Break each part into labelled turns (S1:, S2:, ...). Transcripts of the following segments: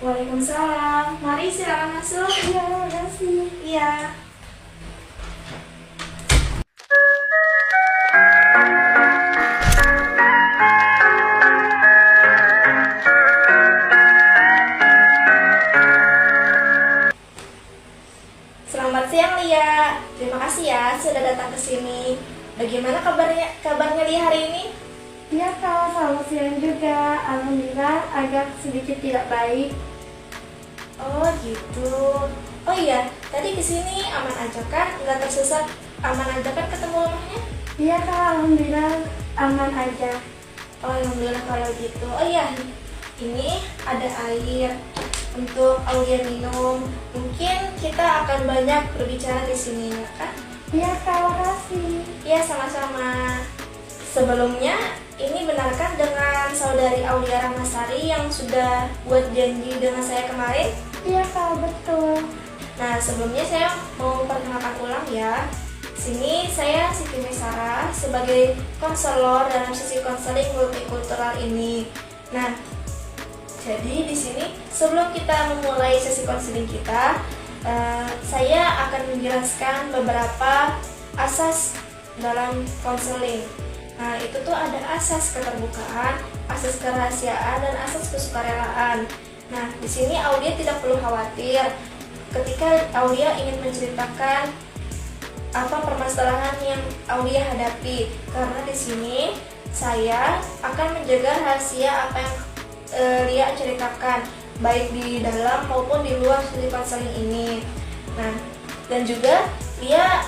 S1: Waalaikumsalam. Mari silakan masuk.
S2: Iya, makasih.
S1: Iya. Selamat siang Lia. Terima kasih ya sudah datang ke sini. Bagaimana kabarnya Lia hari ini?
S2: Iya kak, selamat siang juga. Alhamdulillah agak sedikit tidak baik.
S1: Oh gitu. Oh iya, tadi ke sini aman aja kan? Nggak tersesat? Aman aja kan ketemu rumahnya?
S2: Iya kak, alhamdulillah aman aja.
S1: Oh, alhamdulillah kalau gitu. Oh iya, ini ada air untuk Aulia minum. Mungkin kita akan banyak berbicara di sini ya kan?
S2: Iya kak, makasih.
S1: Ya, sama-sama. Sebelumnya, ini benarkah dengan saudari Aulia Ramasari yang sudah buat janji dengan saya kemarin?
S2: Iya kak, betul.
S1: Nah, sebelumnya saya mau perkenalkan ulang ya. Sini saya Siti Mesara sebagai konselor dalam sesi konseling multikultural ini. Nah, jadi di sini sebelum kita memulai sesi konseling kita, saya akan menjelaskan beberapa asas dalam konseling. Nah, itu tuh ada asas keterbukaan, asas kerahasiaan, dan asas kesukarelaan. Nah, di sini Aulia tidak perlu khawatir ketika Aulia ingin menceritakan apa permasalahan yang Aulia hadapi, karena di sini saya akan menjaga rahasia apa yang Lia ceritakan, baik di dalam maupun di luar studi konseling ini. Nah, dan juga Lia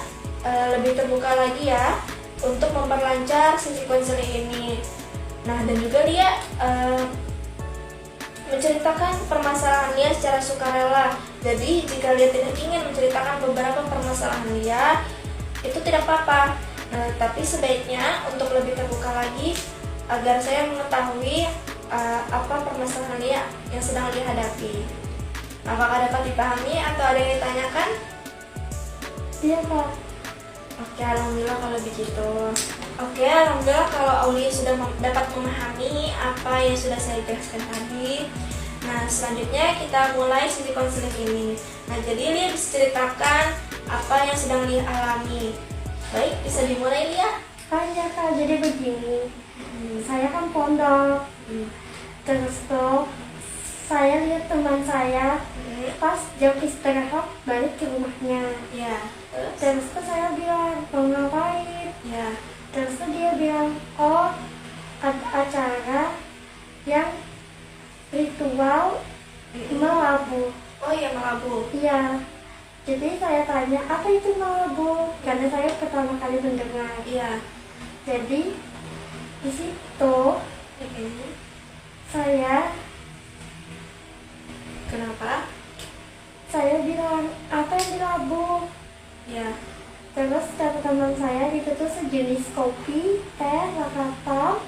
S1: lebih terbuka lagi ya untuk memperlancar sesi konseling ini. Nah, dan juga Lia menceritakan permasalahan Lia secara sukarela. Jadi jika Lia tidak ingin menceritakan beberapa permasalahan Lia, itu tidak apa-apa. Tapi sebaiknya untuk lebih terbuka lagi agar saya mengetahui apa permasalahan Lia yang sedang Lia hadapi. Apakah dapat dipahami atau ada yang ditanyakan?
S2: Iya kak.
S1: Oke, alhamdulillah kalau begitu. Oke, alhamdulillah kalau Aulia sudah dapat memahami apa yang sudah saya jelaskan tadi. Nah, selanjutnya kita mulai sesi konseling ini. Nah, jadi Lia bisa ceritakan apa yang sedang Lia alami. Baik, bisa dimulai Lia.
S2: Iya kak, jadi begini. Saya kan pondok. Terus tuh saya lihat teman saya pas jam istirahat balik ke rumahnya.
S1: Ya.
S2: Terus tuh saya bilang, mau ngapain?
S1: Ya.
S2: Terus tuh dia bilang, oh ada acara yang ritual melabuh.
S1: Oh iya, melabuh.
S2: Iya. Jadi saya tanya, apa itu melabuh? Karena saya pertama kali mendengar.
S1: Iya.
S2: Jadi di situ saya
S1: Kenapa?
S2: bilang, apa yang dilabuh?
S1: Ya.
S2: Terus kata teman saya itu tuh sejenis kopi, teh, lakata,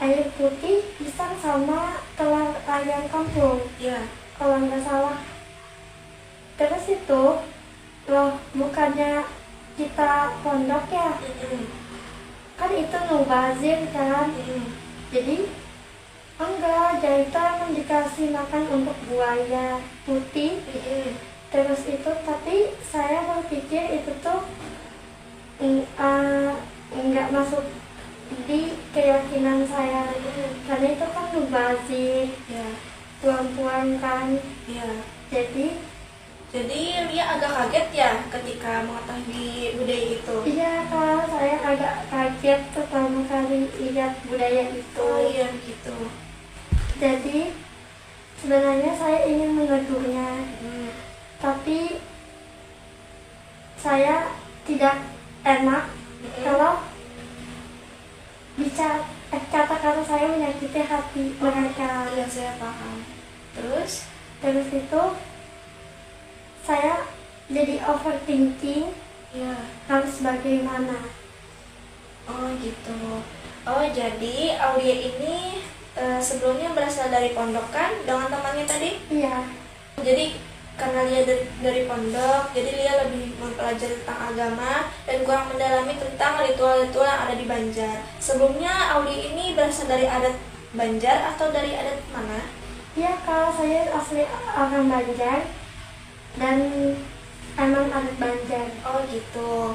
S2: air putih, pisang sama telur ayam kampung.
S1: Ya.
S2: Kalau nggak salah. Terus itu, loh bukannya kita pondok ya? Kan itu mubazir kan? Jadi enggak, jadi itu emang dikasih makan untuk buaya putih. Terus itu, tapi saya berpikir itu tuh nggak masuk di keyakinan saya, karena itu kan mubazir,
S1: Ya.
S2: tuang-tuang kan.
S1: Ya.
S2: Jadi
S1: Lia agak kaget ya ketika mengetahui budaya itu.
S2: iya kak, saya agak kaget pertama kali lihat budaya itu.
S1: Oh iya gitu.
S2: Jadi sebenarnya saya ingin menegurnya, tapi saya tidak enak kalau bicara kata-kata saya menyakiti hati mereka.
S1: Iya, saya paham. Terus?
S2: itu saya jadi overthinking
S1: Ya.
S2: harus bagaimana.
S1: Oh gitu. Oh, jadi Aulia ini sebelumnya berasal dari pondok kan dengan temannya tadi?
S2: Iya.
S1: Jadi karena Lia dari pondok, jadi Lia lebih mempelajari tentang agama dan kurang mendalami tentang ritual-ritual yang ada di Banjar. Sebelumnya Aulia ini berasal dari adat Banjar atau dari adat mana?
S2: Iya kak, saya asli orang Banjar dan emang anak Banjar.
S1: Oh gitu.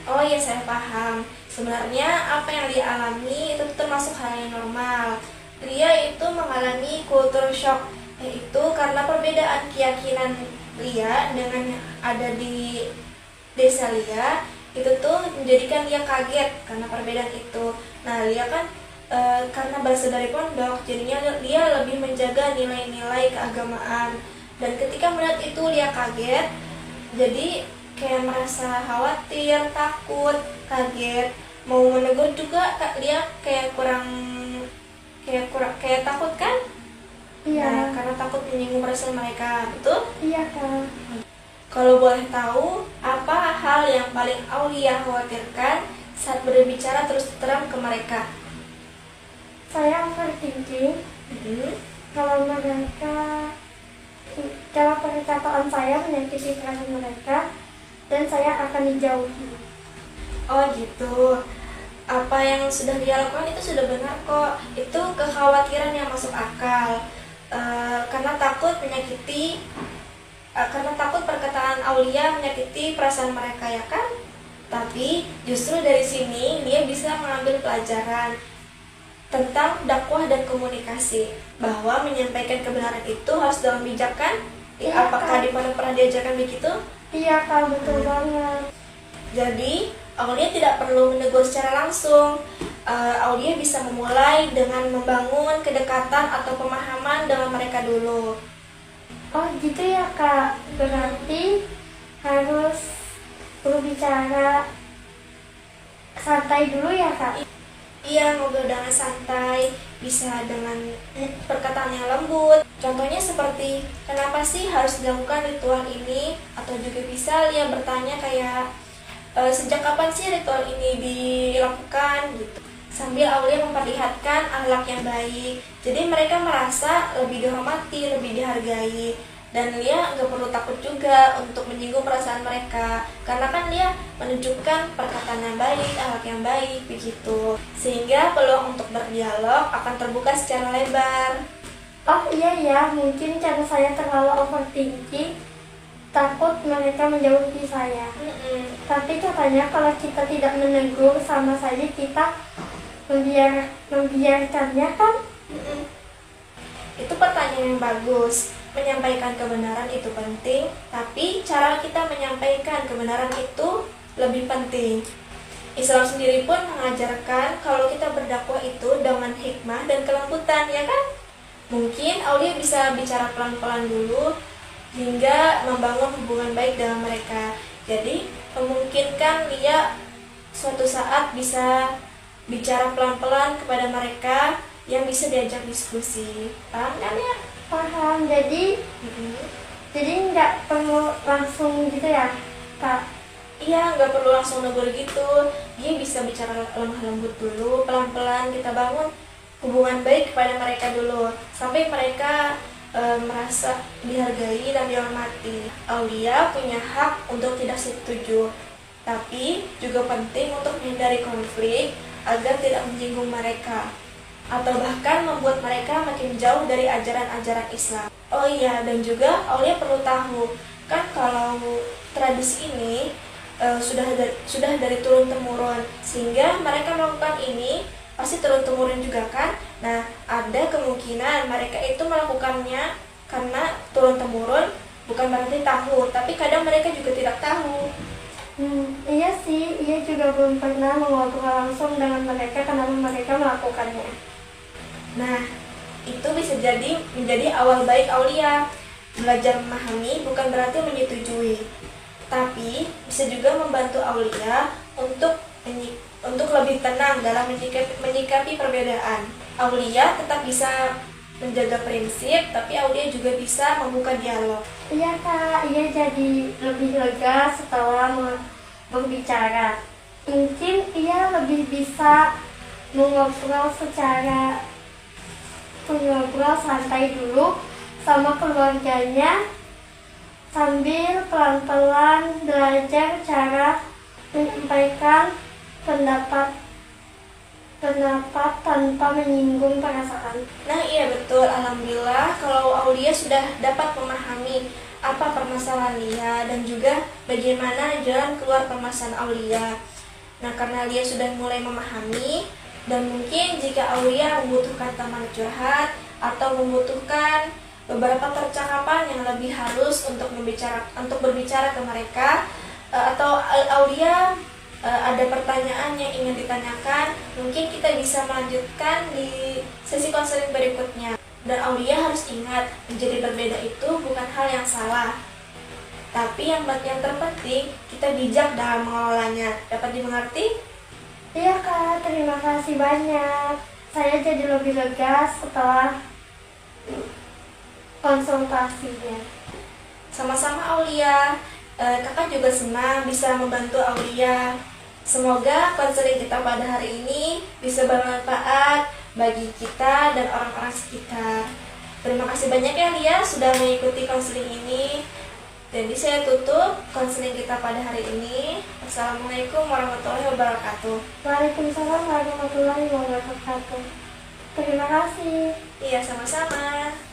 S1: Oh iya, saya paham. Sebenarnya apa yang dia alami itu termasuk hal yang normal. Lia itu mengalami culture shock, yaitu karena perbedaan keyakinan Lia dengan yang ada di desa Lia itu tuh menjadikan Lia kaget karena perbedaan itu. Nah, Lia kan karena berasal dari pondok, jadinya Lia lebih menjaga nilai-nilai keagamaan. Dan ketika melihat itu Lia kaget, jadi kayak merasa khawatir, takut, kaget, mau menegur juga Kak Lia kayak takut kan?
S2: Iya.
S1: Nah, karena takut menyinggung perasaan mereka, betul?
S2: Iya kak.
S1: Kalau boleh tahu, apa hal yang paling Aulia khawatirkan saat berbicara terus terang ke mereka?
S2: Saya overthinking
S1: Mhm.
S2: kalau perkataan saya menyakiti perasaan mereka dan saya akan dijauhi.
S1: Oh gitu. Apa yang sudah dia lakukan itu sudah benar kok. Itu kekhawatiran yang masuk akal. Karena takut perkataan Aulia menyakiti perasaan mereka, ya kan? Tapi justru dari sini dia bisa mengambil pelajaran tentang dakwah dan komunikasi, bahwa menyampaikan kebenaran itu harus dalam bijak kan?
S2: Iya,
S1: Apakah
S2: Kak.
S1: di pondok pernah diajarkan begitu?
S2: Iya kak, betul banget.
S1: Jadi, Aulia tidak perlu menegur secara langsung. Aulia bisa memulai dengan membangun kedekatan atau pemahaman dengan mereka dulu.
S2: Oh gitu ya kak, berarti harus berbicara santai dulu ya kak?
S1: Iya, ngobrol dengan santai, bisa dengan perkataan yang lembut. Contohnya seperti, kenapa sih harus dilakukan ritual ini? Atau juga bisa Lia bertanya kayak, sejak kapan sih ritual ini dilakukan? Gitu. Sambil Aulia memperlihatkan akhlak yang baik. Jadi mereka merasa lebih dihormati, lebih dihargai. Dan Lia nggak perlu takut juga untuk menyinggung perasaan mereka, karena kan Lia menunjukkan perkataan yang baik, akhlak yang baik, begitu. Sehingga peluang untuk berdialog akan terbuka secara lebar.
S2: Oh iya ya, mungkin cara saya terlalu overthinking, takut mereka menjauhi saya. Tapi katanya kalau kita tidak menegur, sama saja kita membiarkannya kan?
S1: Itu pertanyaan yang bagus. Menyampaikan kebenaran itu penting, tapi cara kita menyampaikan kebenaran itu lebih penting. Islam sendiri pun mengajarkan kalau kita berdakwah itu dengan hikmah dan kelembutan, ya kan? Mungkin Aulia bisa bicara pelan-pelan dulu hingga membangun hubungan baik dengan mereka. Jadi, memungkinkan Lia suatu saat bisa bicara pelan-pelan kepada mereka yang bisa diajak diskusi. Paham kan ya?
S2: Paham, jadi nggak perlu langsung gitu ya kak?
S1: Iya, nggak perlu langsung negur gitu. Dia bisa bicara lemah lembut dulu, pelan-pelan kita bangun hubungan baik kepada mereka dulu, sampai mereka merasa dihargai dan dihormati. Aulia punya hak untuk tidak setuju, tapi juga penting untuk menghindari konflik agar tidak menyinggung mereka atau bahkan membuat mereka makin jauh dari ajaran-ajaran Islam. Oh iya, dan juga Aulia perlu tahu kan kalau tradisi ini sudah dari turun temurun, sehingga mereka melakukan ini pasti turun temurun juga kan. Nah, ada kemungkinan mereka itu melakukannya karena turun temurun, bukan berarti tahu, tapi kadang mereka juga tidak tahu.
S2: Iya sih, iya juga belum pernah mengobrol langsung dengan mereka kenapa mereka melakukannya.
S1: Nah, itu bisa menjadi awal baik Aulia. Belajar memahami bukan berarti menyetujui, tapi bisa juga membantu Aulia untuk lebih tenang dalam menyikapi perbedaan. Aulia tetap bisa menjaga prinsip, tapi Aulia juga bisa membuka dialog.
S2: Iya kak, iya jadi lebih lega setelah berbicara. Mungkin ia lebih bisa mengobrol santai dulu sama keluarganya sambil pelan-pelan belajar cara menyampaikan pendapat berpendapat tanpa menyinggung perasaan.
S1: Nah iya betul, alhamdulillah kalau Aulia sudah dapat memahami apa permasalahan Lia dan juga bagaimana jalan keluar permasalahan Aulia. Nah karena Lia sudah mulai memahami, dan mungkin jika Aulia membutuhkan teman curhat atau membutuhkan beberapa percakapan yang lebih halus untuk berbicara ke mereka, atau Aulia ada pertanyaan yang ingin ditanyakan, mungkin kita bisa melanjutkan di sesi konseling berikutnya. Dan Aulia harus ingat, menjadi berbeda itu bukan hal yang salah, tapi yang terpenting kita bijak dalam mengelolanya. Dapat dimengerti?
S2: Iya Kak, terima kasih banyak. Saya jadi lebih lega setelah konsultasinya.
S1: Sama-sama Aulia, kakak juga senang bisa membantu Aulia. Semoga konseling kita pada hari ini bisa bermanfaat bagi kita dan orang-orang sekitar. Terima kasih banyak ya Lia sudah mengikuti konseling ini. Jadi saya tutup konseling kita pada hari ini. Assalamualaikum warahmatullahi wabarakatuh.
S2: Waalaikumsalam warahmatullahi wabarakatuh. Terima kasih.
S1: Iya, sama-sama.